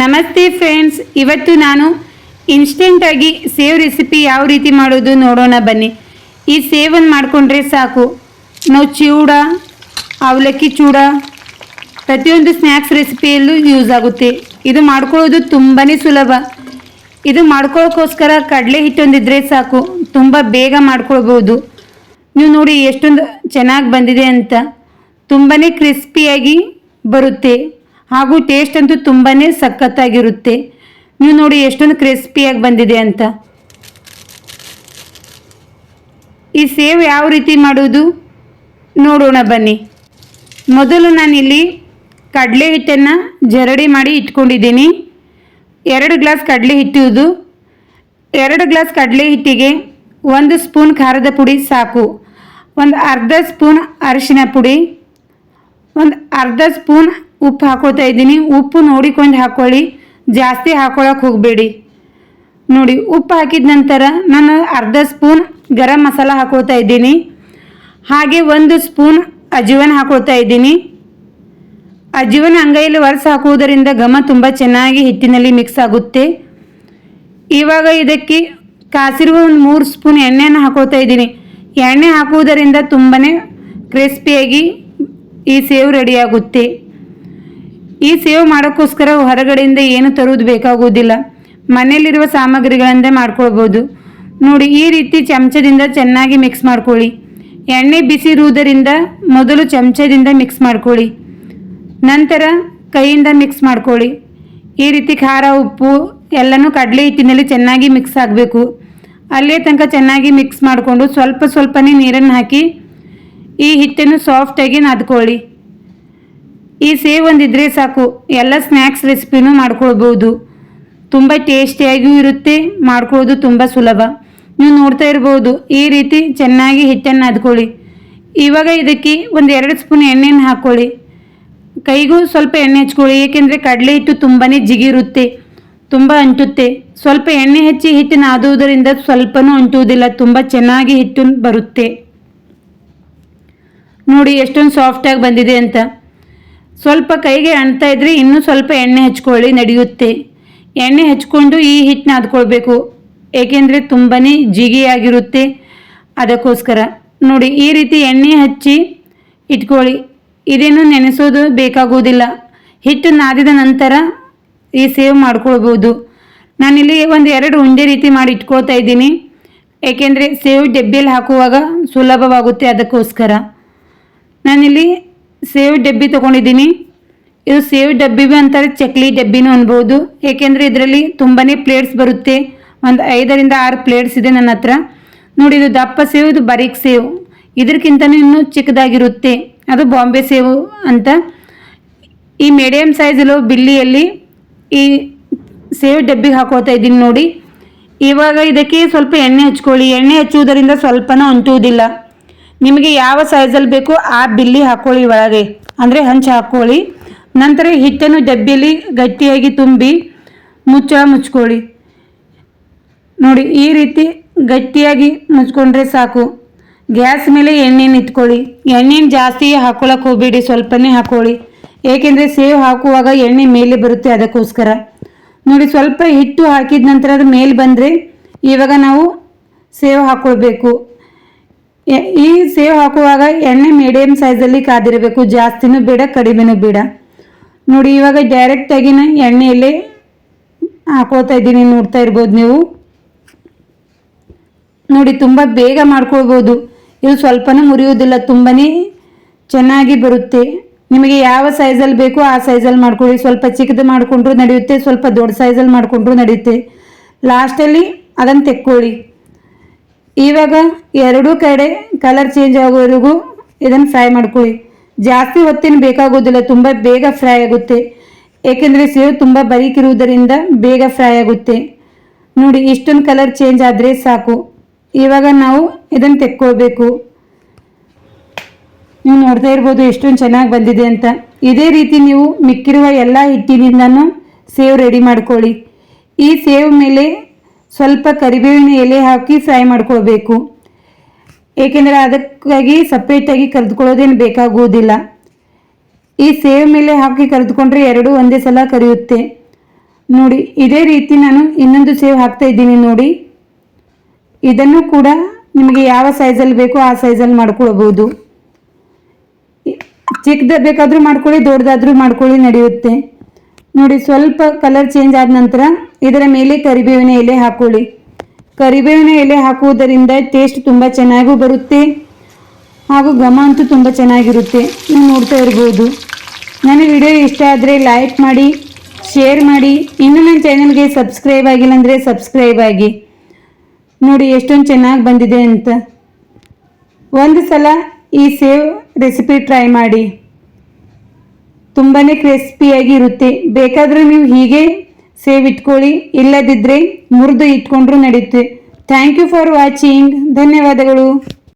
ನಮಸ್ತೆ ಫ್ರೆಂಡ್ಸ್, ಇವತ್ತು ನಾನು ಇನ್ಸ್ಟೆಂಟಾಗಿ ಸೇವ್ ರೆಸಿಪಿ ಯಾವ ರೀತಿ ಮಾಡೋದು ನೋಡೋಣ ಬನ್ನಿ. ಈ ಸೇವನ್ನು ಮಾಡಿಕೊಂಡ್ರೆ ಸಾಕು, ನಾವು ಚೂಡ, ಅವಲಕ್ಕಿ ಚೂಡ, ಪ್ರತಿಯೊಂದು ಸ್ನ್ಯಾಕ್ಸ್ ರೆಸಿಪಿಯಲ್ಲೂ ಯೂಸ್ ಆಗುತ್ತೆ. ಇದು ಮಾಡ್ಕೊಳ್ಳೋದು ತುಂಬಾ ಸುಲಭ. ಇದು ಮಾಡ್ಕೊಳ್ಳೋಕ್ಕೋಸ್ಕರ ಕಡಲೆ ಹಿಟ್ಟೊಂದಿದ್ರೆ ಸಾಕು, ತುಂಬ ಬೇಗ ಮಾಡ್ಕೊಳ್ಬೋದು. ನೀವು ನೋಡಿ ಎಷ್ಟೊಂದು ಚೆನ್ನಾಗಿ ಬಂದಿದೆ ಅಂತ. ತುಂಬಾ ಕ್ರಿಸ್ಪಿಯಾಗಿ ಬರುತ್ತೆ ಹಾಗೂ ಟೇಸ್ಟ್ ಅಂತೂ ತುಂಬಾ ಸಖತ್ತಾಗಿರುತ್ತೆ. ನೀವು ನೋಡಿ ಎಷ್ಟೊಂದು ಕ್ರಿಸ್ಪಿಯಾಗಿ ಬಂದಿದೆ ಅಂತ. ಈ ಸೇವ್ ಯಾವ ರೀತಿ ಮಾಡೋದು ನೋಡೋಣ ಬನ್ನಿ. ಮೊದಲು ನಾನಿಲ್ಲಿ ಕಡಲೆ ಹಿಟ್ಟನ್ನು ಜರಡಿ ಮಾಡಿ ಇಟ್ಕೊಂಡಿದ್ದೀನಿ. 2 ಗ್ಲಾಸ್ ಕಡಲೆ ಹಿಟ್ಟು. 2 ಗ್ಲಾಸ್ ಕಡಲೆ ಹಿಟ್ಟಿಗೆ 1 ಸ್ಪೂನ್ ಖಾರದ ಪುಡಿ ಸಾಕು. ಒಂದು ಅರ್ಧ ಸ್ಪೂನ್ ಅರಿಶಿನ ಪುಡಿ, ಒಂದು ಅರ್ಧ ಸ್ಪೂನ್ ಉಪ್ಪು ಹಾಕೋತಾ ಇದ್ದೀನಿ. ಉಪ್ಪು ನೋಡಿಕೊಂಡು ಹಾಕ್ಕೊಳ್ಳಿ, ಜಾಸ್ತಿ ಹಾಕೊಳ್ಳೋಕೆ ಹೋಗಬೇಡಿ. ನೋಡಿ, ಉಪ್ಪು ಹಾಕಿದ ನಂತರ ನಾನು ಅರ್ಧ ಸ್ಪೂನ್ ಗರಂ ಮಸಾಲ ಹಾಕೋತಾ ಇದ್ದೀನಿ. ಹಾಗೆ 1 ಸ್ಪೂನ್ ಅಜ್ವಾನ ಹಾಕೋತಾ ಇದ್ದೀನಿ. ಅಜ್ವಾನ ಅಂಗೈಯಲ್ಲಿ ಒರೆಸಿ ಹಾಕುವುದರಿಂದ ಘಮ ತುಂಬ ಚೆನ್ನಾಗಿ ಹಿಟ್ಟಿನಲ್ಲಿ ಮಿಕ್ಸ್ ಆಗುತ್ತೆ. ಇವಾಗ ಇದಕ್ಕೆ ಕಾಸಿರುವ ಒಂದು 3 ಸ್ಪೂನ್ ಎಣ್ಣೆಯನ್ನು ಹಾಕೋತಾ ಇದ್ದೀನಿ. ಎಣ್ಣೆ ಹಾಕುವುದರಿಂದ ತುಂಬಾ ಕ್ರಿಸ್ಪಿಯಾಗಿ ಈ ಸೇವ್ ರೆಡಿಯಾಗುತ್ತೆ. ಈ ಸೇವ್ ಮಾಡೋಕ್ಕೋಸ್ಕರ ಹೊರಗಡೆಯಿಂದ ಏನು ತರುವುದು ಬೇಕಾಗುವುದಿಲ್ಲ, ಮನೆಯಲ್ಲಿರುವ ಸಾಮಗ್ರಿಗಳಿಂದ ಮಾಡ್ಕೊಳ್ಬೋದು. ನೋಡಿ, ಈ ರೀತಿ ಚಮಚದಿಂದ ಚೆನ್ನಾಗಿ ಮಿಕ್ಸ್ ಮಾಡ್ಕೊಳ್ಳಿ. ಎಣ್ಣೆ ಬಿಸಿ ಇರುವುದರಿಂದ ಮೊದಲು ಚಮಚದಿಂದ ಮಿಕ್ಸ್ ಮಾಡ್ಕೊಳ್ಳಿ, ನಂತರ ಕೈಯಿಂದ ಮಿಕ್ಸ್ ಮಾಡ್ಕೊಳ್ಳಿ. ಈ ರೀತಿ ಖಾರ, ಉಪ್ಪು ಎಲ್ಲನೂ ಕಡಲೆ ಹಿಟ್ಟಿನಲ್ಲಿ ಚೆನ್ನಾಗಿ ಮಿಕ್ಸ್ ಆಗಬೇಕು. ಅಲ್ಲೇ ತನಕ ಚೆನ್ನಾಗಿ ಮಿಕ್ಸ್ ಮಾಡಿಕೊಂಡು ಸ್ವಲ್ಪನೇ ನೀರನ್ನು ಹಾಕಿ ಈ ಹಿಟ್ಟನ್ನು ಸಾಫ್ಟಾಗಿ ನಾದ್ಕೊಳ್ಳಿ. ಈ ಸೇವ್ ಒಂದಿದ್ರೆ ಸಾಕು, ಎಲ್ಲ ಸ್ನ್ಯಾಕ್ಸ್ ರೆಸಿಪಿನೂ ಮಾಡ್ಕೊಳ್ಬೋದು. ತುಂಬ ಟೇಸ್ಟಿಯಾಗಿಯೂ ಇರುತ್ತೆ, ಮಾಡ್ಕೊಳ್ಳೋದು ತುಂಬ ಸುಲಭ. ನೀವು ನೋಡ್ತಾ ಇರ್ಬೋದು, ಈ ರೀತಿ ಚೆನ್ನಾಗಿ ಹಿಟ್ಟನ್ನು ನಾದ್ಕೊಳ್ಳಿ. ಇವಾಗ ಇದಕ್ಕೆ ಒಂದು 2 ಸ್ಪೂನ್ ಎಣ್ಣೆಯನ್ನು ಹಾಕ್ಕೊಳ್ಳಿ. ಕೈಗೂ ಸ್ವಲ್ಪ ಎಣ್ಣೆ ಹಚ್ಕೊಳ್ಳಿ, ಏಕೆಂದರೆ ಕಡಲೆ ಹಿಟ್ಟು ತುಂಬಾ ಜಿಗಿರುತ್ತೆ, ತುಂಬ ಅಂಟುತ್ತೆ. ಸ್ವಲ್ಪ ಎಣ್ಣೆ ಹಚ್ಚಿ ಹಿಟ್ಟು ನಾದುವುದರಿಂದ ಸ್ವಲ್ಪನೂ ಅಂಟುವುದಿಲ್ಲ, ತುಂಬ ಚೆನ್ನಾಗಿ ಹಿಟ್ಟು ಬರುತ್ತೆ. ನೋಡಿ ಎಷ್ಟೊಂದು ಸಾಫ್ಟಾಗಿ ಬಂದಿದೆ ಅಂತ. ಸ್ವಲ್ಪ ಕೈಗೆ ಅಂಟ್ತಾ ಇದ್ರೆ ಇನ್ನೂ ಸ್ವಲ್ಪ ಎಣ್ಣೆ ಹಚ್ಕೊಳ್ಳಿ, ನಡೆಯುತ್ತೆ. ಎಣ್ಣೆ ಹಚ್ಕೊಂಡು ಈ ಹಿಟ್ಟು ನಾದ್ಕೊಳ್ಬೇಕು, ಏಕೆಂದರೆ ತುಂಬಾ ಜಿಗಿಯಾಗಿರುತ್ತೆ, ಅದಕ್ಕೋಸ್ಕರ. ನೋಡಿ, ಈ ರೀತಿ ಎಣ್ಣೆ ಹಚ್ಚಿ ಇಟ್ಕೊಳ್ಳಿ. ಇದೇನು ನೆನೆಸೋದು ಬೇಕಾಗುವುದಿಲ್ಲ. ಹಿಟ್ಟು ನಾದಿದ ನಂತರ ಈ ಸೇವ್ ಮಾಡ್ಕೊಳ್ಬೋದು. ನಾನಿಲ್ಲಿ ಒಂದು 2 ಉಂಡೆ ರೀತಿ ಮಾಡಿ ಇಟ್ಕೊಳ್ತಾ ಇದ್ದೀನಿ, ಏಕೆಂದರೆ ಸೇವ್ ಡಬ್ಬಿಯಲ್ಲಿ ಹಾಕುವಾಗ ಸುಲಭವಾಗುತ್ತೆ, ಅದಕ್ಕೋಸ್ಕರ. ನಾನಿಲ್ಲಿ ಸೇವ್ ಡಬ್ಬಿ ತೊಗೊಂಡಿದ್ದೀನಿ. ಇದು ಸೇವ್ ಡಬ್ಬಿ ಅಂತಾರೆ, ಚಕ್ಲಿ ಡಬ್ಬಿನೂ ಅನ್ಬೋದು, ಏಕೆಂದರೆ ಇದರಲ್ಲಿ ತುಂಬಾ ಪ್ಲೇಟ್ಸ್ ಬರುತ್ತೆ. ಒಂದು 5ರಿಂದ 6 ಪ್ಲೇಟ್ಸ್ ಇದೆ ನನ್ನ ಹತ್ರ. ನೋಡಿ, ಇದು ದಪ್ಪ ಸೇವ್, ಇದು ಬರೀಕ್ ಸೇವ್. ಇದಕ್ಕಿಂತನೂ ಇನ್ನೂ ಚಿಕ್ಕದಾಗಿರುತ್ತೆ, ಅದು ಬಾಂಬೆ ಸೇವು ಅಂತ. ಈ ಮೀಡಿಯಮ್ ಸೈಜ್ ಬಿಲ್ಲಿಯಲ್ಲಿ ಈ ಸೇವ್ ಡಬ್ಬಿಗೆ ಹಾಕೋತಾ ಇದ್ದೀನಿ. ನೋಡಿ, ಇವಾಗ ಇದಕ್ಕೆ ಸ್ವಲ್ಪ ಎಣ್ಣೆ ಹಚ್ಕೊಳ್ಳಿ. ಎಣ್ಣೆ ಹಚ್ಚುವುದರಿಂದ ಸ್ವಲ್ಪನೂ ಅಂಟುವುದಿಲ್ಲ. ನಿಮಗೆ ಯಾವ ಸೈಜಲ್ಲಿ ಬೇಕೋ ಆ ಬಿಲ್ಲಿ ಹಾಕ್ಕೊಳ್ಳಿ, ಒಳಗೆ ಅಂದರೆ ಹಂಚು ಹಾಕ್ಕೊಳ್ಳಿ. ನಂತರ ಹಿಟ್ಟನ್ನು ಡಬ್ಬಿಯಲ್ಲಿ ಗಟ್ಟಿಯಾಗಿ ತುಂಬಿ ಮುಚ್ಕೊಳ್ಳಿ. ನೋಡಿ, ಈ ರೀತಿ ಗಟ್ಟಿಯಾಗಿ ಮುಚ್ಕೊಂಡ್ರೆ ಸಾಕು. ಗ್ಯಾಸ್ ಮೇಲೆ ಎಣ್ಣೆನ ಇಟ್ಕೊಳ್ಳಿ. ಎಣ್ಣೆನ ಜಾಸ್ತಿ ಹಾಕ್ಕೊಳ್ಳೋಕೆ ಹೋಗಬೇಡಿ, ಸ್ವಲ್ಪನೇ ಹಾಕ್ಕೊಳ್ಳಿ, ಏಕೆಂದರೆ ಸೇವ್ ಹಾಕುವಾಗ ಎಣ್ಣೆ ಮೇಲೆ ಬರುತ್ತೆ, ಅದಕ್ಕೋಸ್ಕರ. ನೋಡಿ, ಸ್ವಲ್ಪ ಹಿಟ್ಟು ಹಾಕಿದ ನಂತರ ಅದು ಮೇಲೆ ಬಂದರೆ ಇವಾಗ ನಾವು ಸೇವ್ ಹಾಕ್ಕೊಳ್ಬೇಕು. ಈ ಸೇವ್ ಹಾಕುವಾಗ ಎಣ್ಣೆ ಮೀಡಿಯಮ್ ಸೈಜಲ್ಲಿ ಕಾದಿರಬೇಕು, ಜಾಸ್ತಿನೂ ಬೇಡ, ಕಡಿಮೆನೂ ಬೇಡ. ನೋಡಿ, ಇವಾಗ ಡೈರೆಕ್ಟಾಗಿನ ಎಣ್ಣೆಯಲ್ಲೇ ಹಾಕೋತಾ ಇದ್ದೀನಿ, ನೋಡ್ತಾ ಇರ್ಬೋದು ನೀವು. ನೋಡಿ, ತುಂಬ ಬೇಗ ಮಾಡ್ಕೊಳ್ಬೋದು. ಇದು ಸ್ವಲ್ಪನೂ ಮುರಿಯೋದಿಲ್ಲ, ತುಂಬಾ ಚೆನ್ನಾಗಿ ಬರುತ್ತೆ. ನಿಮಗೆ ಯಾವ ಸೈಜಲ್ಲಿ ಬೇಕೋ ಆ ಸೈಜಲ್ಲಿ ಮಾಡ್ಕೊಳ್ಳಿ. ಸ್ವಲ್ಪ ಚಿಕ್ಕದು ಮಾಡಿಕೊಂಡ್ರೂ ನಡೆಯುತ್ತೆ, ಸ್ವಲ್ಪ ದೊಡ್ಡ ಸೈಜಲ್ಲಿ ಮಾಡಿಕೊಂಡ್ರೂ ನಡೆಯುತ್ತೆ. ಲಾಸ್ಟಲ್ಲಿ ಅದನ್ನು ತೆಕ್ಕೊಳ್ಳಿ. ಇವಾಗ 2 ಕಡೆ ಕಲರ್ ಚೇಂಜ್ ಆಗೋವರೆಗೂ ಇದನ್ನು ಫ್ರೈ ಮಾಡ್ಕೊಳ್ಳಿ. ಜಾಸ್ತಿ ಹೊತ್ತೇನು ಬೇಕಾಗೋದಿಲ್ಲ, ತುಂಬ ಬೇಗ ಫ್ರೈ ಆಗುತ್ತೆ, ಏಕೆಂದರೆ ಸೇವ್ ತುಂಬ ಬರೀಕಿರುವುದರಿಂದ ಬೇಗ ಫ್ರೈ ಆಗುತ್ತೆ. ನೋಡಿ, ಇಷ್ಟೊಂದು ಕಲರ್ ಚೇಂಜ್ ಆದರೆ ಸಾಕು. ಇವಾಗ ನಾವು ಇದನ್ನು ತೆಕ್ಕೊಳ್ಬೇಕು. ನೀವು ನೋಡ್ತಾ ಇರ್ಬೋದು ಎಷ್ಟೊಂದು ಚೆನ್ನಾಗಿ ಬಂದಿದೆ ಅಂತ. ಇದೇ ರೀತಿ ನೀವು ಮಿಕ್ಕಿರುವ ಎಲ್ಲ ಹಿಟ್ಟಿನಿಂದನೂ ಸೇವ್ ರೆಡಿ ಮಾಡ್ಕೊಳ್ಳಿ. ಈ ಸೇವ್ ಮೇಲೆ ಸ್ವಲ್ಪ ಕರಿಬೇವಿನ ಎಲೆ ಹಾಕಿ ಫ್ರೈ ಮಾಡ್ಕೊಳ್ಬೇಕು, ಏಕೆಂದರೆ ಅದಕ್ಕಾಗಿ ಸಪ್ರೇಟಾಗಿ ಕರೆದುಕೊಳ್ಳೋದೇನು ಬೇಕಾಗುವುದಿಲ್ಲ. ಈ ಸೇವ್ ಮೇಲೆ ಹಾಕಿ ಕರೆದುಕೊಂಡ್ರೆ 2 ಒಂದೇ ಸಲ ಕರಿಯುತ್ತೆ. ನೋಡಿ ಇದೇ ರೀತಿ ನಾನು ಇನ್ನೊಂದು ಸೇವ್ ಹಾಕ್ತಾ ಇದ್ದೀನಿ ನೋಡಿ. ಇದನ್ನು ಕೂಡ ನಿಮಗೆ ಯಾವ ಸೈಜಲ್ಲಿ ಬೇಕೋ ಆ ಸೈಜಲ್ಲಿ ಮಾಡ್ಕೊಳ್ಬೋದು. ಚಿಕ್ಕದ ಬೇಕಾದರೂ ಮಾಡ್ಕೊಳ್ಳಿ, ದೊಡ್ಡದಾದರೂ ಮಾಡ್ಕೊಳ್ಳಿ, ನಡೆಯುತ್ತೆ. ನೋಡಿ ಸ್ವಲ್ಪ ಕಲರ್ ಚೇಂಜ್ ಆದ ನಂತರ ಇದರ ಮೇಲೆ ಕರಿಬೇವಿನ ಎಲೆ ಹಾಕೊಳ್ಳಿ. ಕರಿಬೇವಿನ ಎಲೆ ಹಾಕುವುದರಿಂದ ಟೇಸ್ಟ್ ತುಂಬ ಚೆನ್ನಾಗೂ ಬರುತ್ತೆ ಹಾಗೂ ಘಮ ಅಂತೂ ತುಂಬ ಚೆನ್ನಾಗಿರುತ್ತೆ. ನೀವು ನೋಡ್ತಾ ಇರ್ಬೋದು. ನನ್ನ ವಿಡಿಯೋ ಇಷ್ಟ ಆದರೆ ಲೈಕ್ ಮಾಡಿ, ಶೇರ್ ಮಾಡಿ. ಇನ್ನು ನನ್ನ ಚಾನಲ್ಗೆ ಸಬ್ಸ್ಕ್ರೈಬ್ ಆಗಿಲ್ಲ ಅಂದರೆ ಸಬ್ಸ್ಕ್ರೈಬ್ ಆಗಿ. ನೋಡಿ ಎಷ್ಟೊಂದು ಚೆನ್ನಾಗಿ ಬಂದಿದೆ ಅಂತ. ಒಂದು ಸಲ ಈ ಸೇವ್ ರೆಸಿಪಿ ಟ್ರೈ ಮಾಡಿ, ತುಂಬಾ ಕ್ರಿಸ್ಪಿಯಾಗಿ ಇರುತ್ತೆ. ಬೇಕಾದರೆ ನೀವು ಹೀಗೆ ಸೇವ್ ಇಟ್ಕೊಳ್ಳಿ, ಇಲ್ಲದಿದ್ದರೆ ಮುರಿದು ಇಟ್ಕೊಂಡ್ರೂ ನಡೆಯುತ್ತೆ. Thank you for watching. ಧನ್ಯವಾದಗಳು.